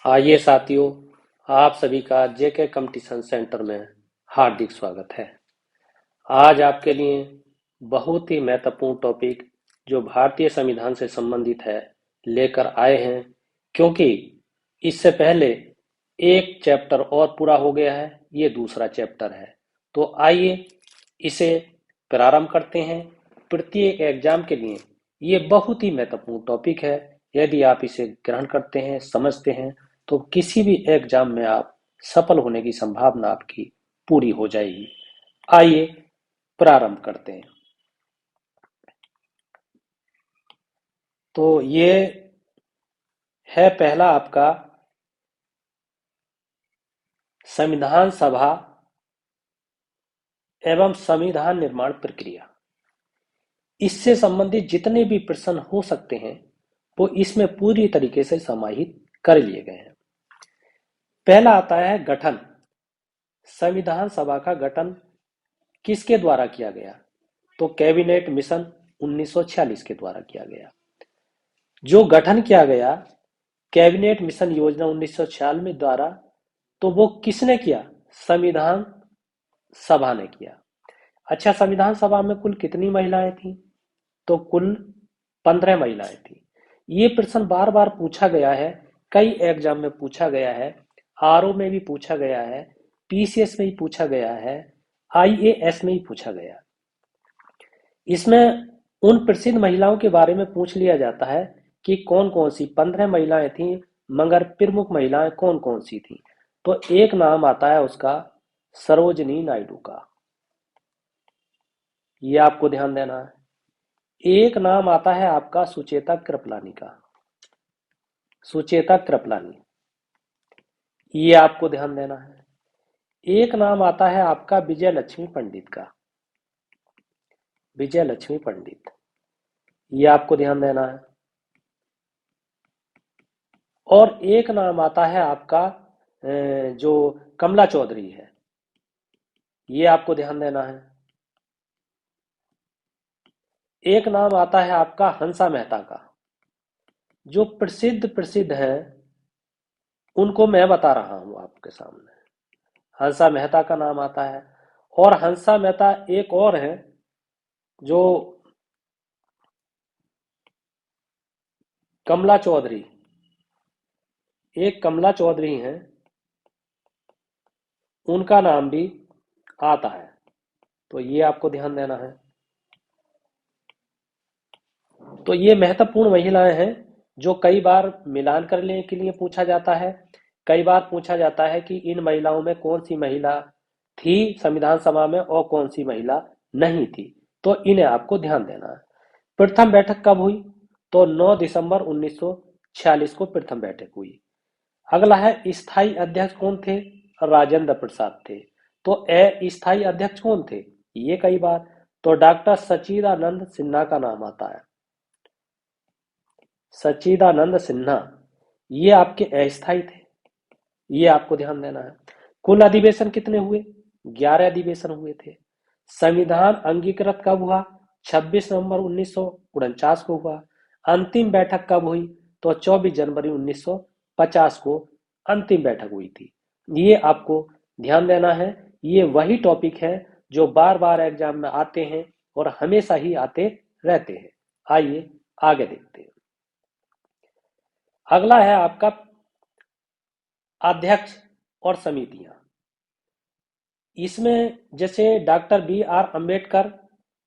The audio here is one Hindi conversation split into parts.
आइए साथियों, आप सभी का जेके कंपटीशन सेंटर में हार्दिक स्वागत है। आज आपके लिए बहुत ही महत्वपूर्ण टॉपिक जो भारतीय संविधान से संबंधित है लेकर आए हैं, क्योंकि इससे पहले एक चैप्टर और पूरा हो गया है, ये दूसरा चैप्टर है। तो आइए इसे प्रारंभ करते हैं। प्रत्येक एग्जाम के लिए ये बहुत ही महत्वपूर्ण टॉपिक है। यदि आप इसे ग्रहण करते हैं, समझते हैं, तो किसी भी एग्जाम में आप सफल होने की संभावना आपकी पूरी हो जाएगी। आइए प्रारंभ करते हैं। तो ये है पहला आपका संविधान सभा एवं संविधान निर्माण प्रक्रिया। इससे संबंधित जितने भी प्रश्न हो सकते हैं वो इसमें पूरी तरीके से समाहित कर लिए गए हैं। पहला आता है गठन। संविधान सभा का गठन किसके द्वारा किया गया? तो कैबिनेट मिशन 1946 के द्वारा किया गया। जो गठन किया गया कैबिनेट मिशन योजना 1946 में द्वारा, तो वो किसने किया? संविधान सभा ने किया। अच्छा, संविधान सभा में कुल कितनी महिलाएं थी? तो कुल 15 महिलाएं थी। ये प्रश्न बार बार पूछा गया है, कई एग्जाम में पूछा गया है, आरओ में भी पूछा गया है, पीसीएस में भी पूछा गया है, आईएएस में भी पूछा गया। इसमें उन प्रसिद्ध महिलाओं के बारे में पूछ लिया जाता है कि कौन कौन सी 15 महिलाएं थी, मगर प्रमुख महिलाएं कौन कौन सी थी। तो एक नाम आता है उसका सरोजनी नायडू का, ये आपको ध्यान देना है। एक नाम आता है आपका सुचेता कृपलानी का, सुचेता कृपलानी, ये आपको ध्यान देना है। एक नाम आता है आपका विजय लक्ष्मी पंडित का, विजय लक्ष्मी पंडित, ये आपको ध्यान देना है। और एक नाम आता है आपका जो कमला चौधरी है, ये आपको ध्यान देना है। एक नाम आता है आपका हंसा मेहता का। जो प्रसिद्ध प्रसिद्ध हैं उनको मैं बता रहा हूं आपके सामने। हंसा मेहता का नाम आता है, और हंसा मेहता एक और है जो कमला चौधरी, एक कमला चौधरी हैं, उनका नाम भी आता है। तो ये आपको ध्यान देना है। तो ये महत्वपूर्ण महिलाएं हैं जो कई बार मिलान करने के लिए पूछा जाता है। कई बार पूछा जाता है कि इन महिलाओं में कौन सी महिला थी संविधान सभा में और कौन सी महिला नहीं थी। तो इन्हें आपको ध्यान देना है। प्रथम बैठक कब हुई? तो 9 दिसंबर 1946 को प्रथम बैठक हुई। अगला है स्थायी अध्यक्ष कौन थे? राजेंद्र प्रसाद थे। तो स्थायी अध्यक्ष कौन थे? ये कई बार, तो डॉक्टर सच्चिदानंद सिन्हा का नाम आता है। सच्चिदानंद सिन्हा, ये आपके अस्थायी थे, ये आपको ध्यान देना है। कुल अधिवेशन कितने हुए? 11 अधिवेशन हुए थे। संविधान अंगीकृत कब हुआ? 26 नवंबर 1949 को हुआ। अंतिम बैठक कब हुई? तो 24 जनवरी 1950 को अंतिम बैठक हुई थी। ये आपको ध्यान देना है। ये वही टॉपिक है जो बार बार एग्जाम में आते हैं और हमेशा ही आते रहते हैं। आइए आगे देखते हैं। अगला है आपका अध्यक्ष और समितियां। इसमें जैसे डॉक्टर बी आर अंबेडकर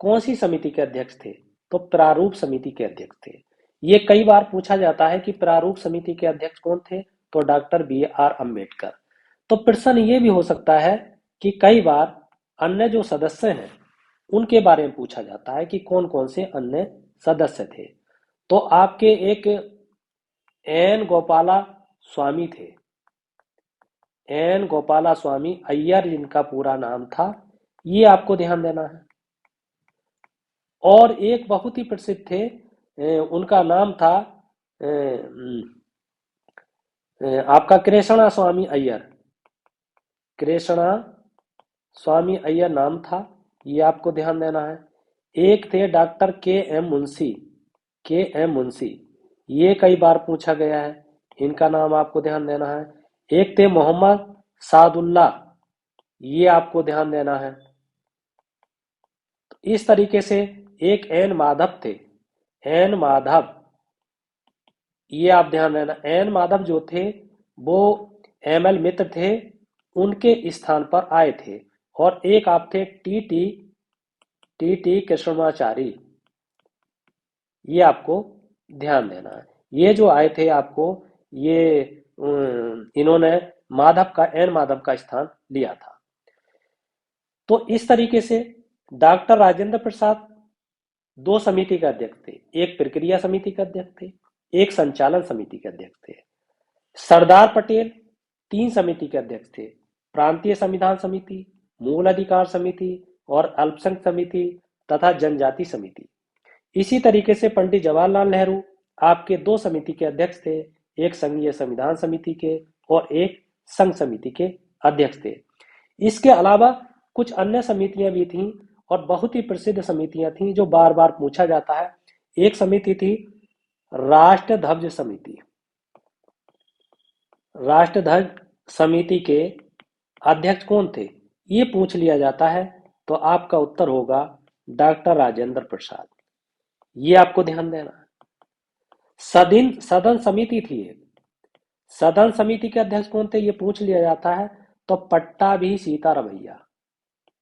कौन सी समिति के अध्यक्ष थे? तो प्रारूप समिति के अध्यक्ष थे। ये कई बार पूछा जाता है कि प्रारूप समिति के अध्यक्ष कौन थे? तो डॉक्टर बी आर अंबेडकर। तो प्रश्न ये भी हो सकता है कि कई बार अन्य जो सदस्य हैं उनके बारे में पूछा जाता है कि कौन कौन से अन्य सदस्य थे। तो आपके एक एन गोपाला स्वामी थे, एन गोपाला स्वामी अय्यर जिनका पूरा नाम था, ये आपको ध्यान देना है। और एक बहुत ही प्रसिद्ध थे, उनका नाम था आपका कृष्णा स्वामी अय्यर, कृष्णा स्वामी अय्यर नाम था, ये आपको ध्यान देना है। एक थे डॉक्टर के एम मुंशी, के एम मुंशी, ये कई बार पूछा गया है। इनका नाम आपको ध्यान देना है। एक थे मोहम्मद सादुल्ला, ये आपको ध्यान देना है। तो इस तरीके से एक एन माधव थे, एन माधव, ये आप ध्यान देना। एन माधव जो थे वो एमएल मित्र थे, उनके स्थान पर आए थे। और एक आप थे टी कृष्णमाचारी, ये आपको ध्यान देना है। ये जो आए थे आपको, ये इन्होंने माधव का, एन माधव का स्थान लिया था। तो इस तरीके से डॉक्टर राजेंद्र प्रसाद दो समिति के अध्यक्ष थे, एक प्रक्रिया समिति के अध्यक्ष थे, एक संचालन समिति के अध्यक्ष थे। सरदार पटेल तीन समिति के अध्यक्ष थे, प्रांतीय संविधान समिति, मूल अधिकार समिति और अल्पसंख्यक समिति तथा जनजाति समिति। इसी तरीके से पंडित जवाहरलाल नेहरू आपके दो समिति के अध्यक्ष थे, एक संघीय संविधान समिति के और एक संघ समिति के अध्यक्ष थे। इसके अलावा कुछ अन्य समितियां भी थीं और बहुत ही प्रसिद्ध समितियां थीं जो बार बार पूछा जाता है। एक समिति थी राष्ट्र ध्वज समिति। राष्ट्र ध्वज समिति के अध्यक्ष कौन थे, ये पूछ लिया जाता है, तो आपका उत्तर होगा डॉक्टर राजेंद्र प्रसाद। ये आपको ध्यान देना है। सदन समिति थी एक, सदन समिति के अध्यक्ष कौन थे, ये पूछ लिया जाता है, तो पट्टाभी सीतारमैया,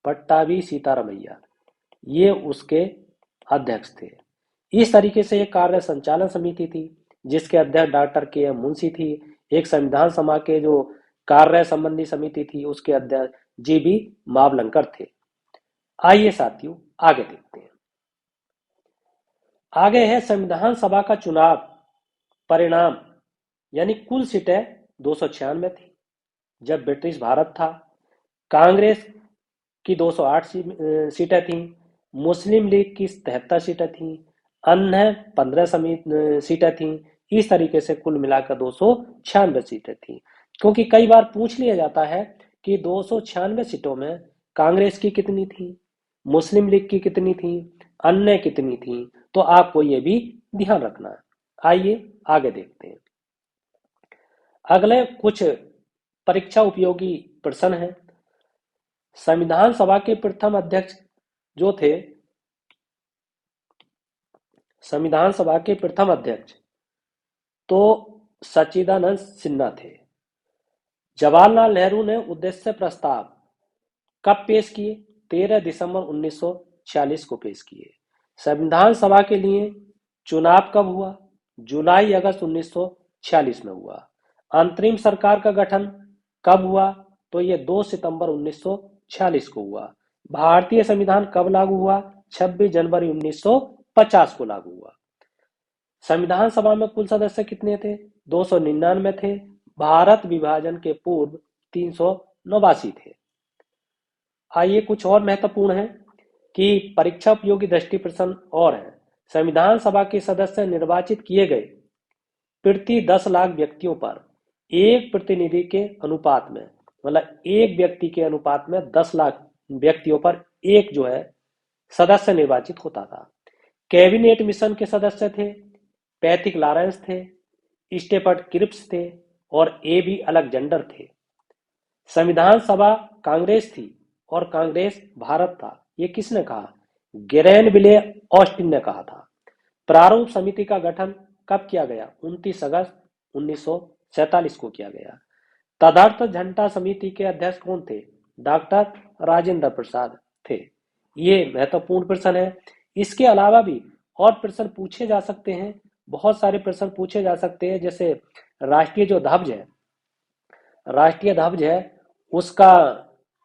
पट्टाभी सीतारमैया, ये उसके अध्यक्ष थे। इस तरीके से एक कार्य संचालन समिति थी जिसके अध्यक्ष डॉक्टर के एम मुंशी थी। एक संविधान सभा के जो कार्य संबंधी समिति थी उसके अध्यक्ष जी बी मावलंकर थे। आइए साथियों आगे देखते हैं। आगे है संविधान सभा का चुनाव परिणाम, यानी कुल सीटें 296 थी जब ब्रिटिश भारत था। कांग्रेस की 208 सीटें थीं, मुस्लिम लीग की 73 सीटें थीं, अन्य 15 सीटें थीं। इस तरीके से कुल मिलाकर 296 सीटें थीं। क्योंकि कई बार पूछ लिया जाता है कि 296 सीटों में कांग्रेस की कितनी थी, मुस्लिम लीग की कितनी थी, अन्य कितनी थी, तो आपको ये भी ध्यान रखना है। आइए आगे देखते हैं। अगले कुछ परीक्षा उपयोगी प्रश्न हैं। संविधान सभा के प्रथम अध्यक्ष जो थे, संविधान सभा के प्रथम अध्यक्ष तो सच्चिदानंद सिन्हा थे। जवाहरलाल नेहरू ने उद्देश्य प्रस्ताव कब पेश किए, 13 दिसंबर 1946 को पेश किए। संविधान सभा के लिए चुनाव कब हुआ, जुलाई अगस्त 1946 में हुआ। अंतरिम सरकार का गठन कब हुआ, तो ये 2 सितंबर 1946 को हुआ। भारतीय संविधान कब लागू हुआ, 26 जनवरी 1950 को लागू हुआ। संविधान सभा में कुल सदस्य कितने थे, 299 थे। भारत विभाजन के पूर्व 389 थे। आइए कुछ और महत्वपूर्ण है कि परीक्षा उपयोगी दृष्टि प्रश्न और है। संविधान सभा के सदस्य निर्वाचित किए गए प्रति 10 लाख व्यक्तियों पर एक प्रतिनिधि के अनुपात में, मतलब एक व्यक्ति के अनुपात में 10 लाख व्यक्तियों पर एक जो है सदस्य निर्वाचित होता था। कैबिनेट मिशन के सदस्य थे पैथिक लॉरेंस थे, स्टेफर्ड क्रिप्स थे और ए बी अलेक्जेंडर थे। संविधान सभा कांग्रेस थी और कांग्रेस भारत था, ये किसने कहा, ग्रेनविले ऑस्टिन ने कहा था। प्रारूप समिति का गठन कब किया गया, 29 अगस्त 1947 को किया गया। तदर्थ झंडा समिति के अध्यक्ष कौन थे, डॉक्टर राजेंद्र प्रसाद थे। ये महत्वपूर्ण प्रश्न है। इसके अलावा भी और प्रश्न पूछे जा सकते हैं, बहुत सारे प्रश्न पूछे जा सकते हैं। जैसे राष्ट्रीय जो ध्वज है, राष्ट्रीय ध्वज है उसका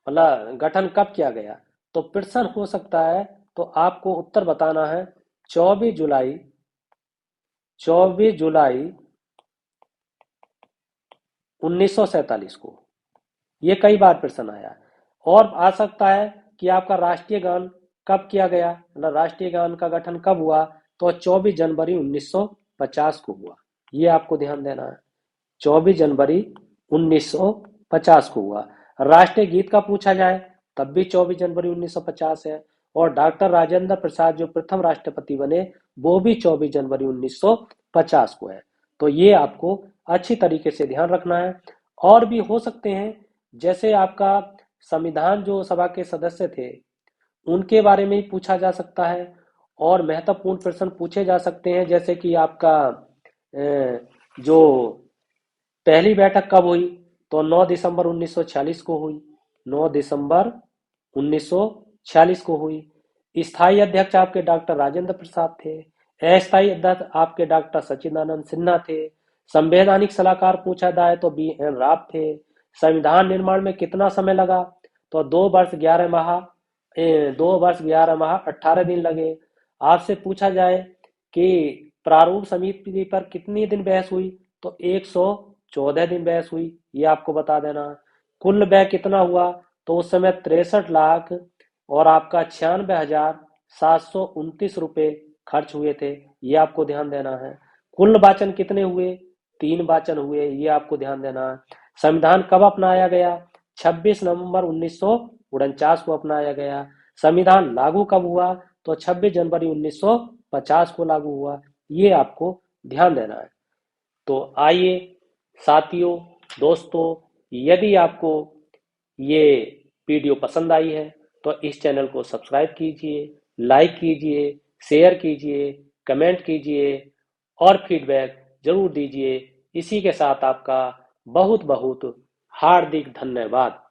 मतलब गठन कब किया गया, तो प्रश्न हो सकता है, तो आपको उत्तर बताना है 24 जुलाई 1947 को। ये कई बार प्रश्न आया। और आ सकता है कि आपका राष्ट्रीय गान कब किया गया, मतलब राष्ट्रीय गान का गठन कब हुआ, तो 24 जनवरी 1950 को हुआ। ये आपको ध्यान देना है, 24 जनवरी 1950 को हुआ। राष्ट्रीय गीत का पूछा जाए तब भी 24 जनवरी 1950 है। और डॉक्टर राजेंद्र प्रसाद जो प्रथम राष्ट्रपति बने वो भी 24 जनवरी 1950 को है। तो ये आपको अच्छी तरीके से ध्यान रखना है। और भी हो सकते हैं, जैसे आपका संविधान जो सभा के सदस्य थे उनके बारे में ही पूछा जा सकता है, और महत्वपूर्ण प्रश्न पूछे जा सकते हैं, जैसे कि आपका जो पहली बैठक कब हुई, तो 9 दिसंबर 1946 को हुई। 9 दिसंबर 1946 को हुई। स्थायी अध्यक्ष आपके डॉक्टर राजेंद्र प्रसाद थे। अस्थायी अध्यक्ष आपके डॉक्टर सच्चिदानंद सिन्हा थे। संवैधानिक सलाहकार पूछा जाए तो BN राव थे। संविधान निर्माण में कितना समय लगा, तो 2 वर्ष 11 माह 18 दिन लगे। आपसे पूछा जाए कि प्रारूप समिति पर कितनी दिन बहस हुई, तो 114 दिन बहस हुई, ये आपको बता देना। कुल व्यय कितना हुआ, तो उस समय 63 लाख और आपका 96,729 रुपए खर्च हुए थे, ये आपको ध्यान देना है। कुल वाचन कितने हुए, 3 वाचन हुए, ये आपको ध्यान देना है। संविधान कब अपनाया गया, 26 नवंबर 1949 को अपनाया गया। संविधान लागू कब हुआ, तो 26 जनवरी 1950 को लागू हुआ, ये आपको ध्यान देना है। तो आइए साथियों, दोस्तों, यदि आपको ये वीडियो पसंद आई है तो इस चैनल को सब्सक्राइब कीजिए, लाइक कीजिए, शेयर कीजिए, कमेंट कीजिए और फीडबैक जरूर दीजिए। इसी के साथ आपका बहुत बहुत हार्दिक धन्यवाद।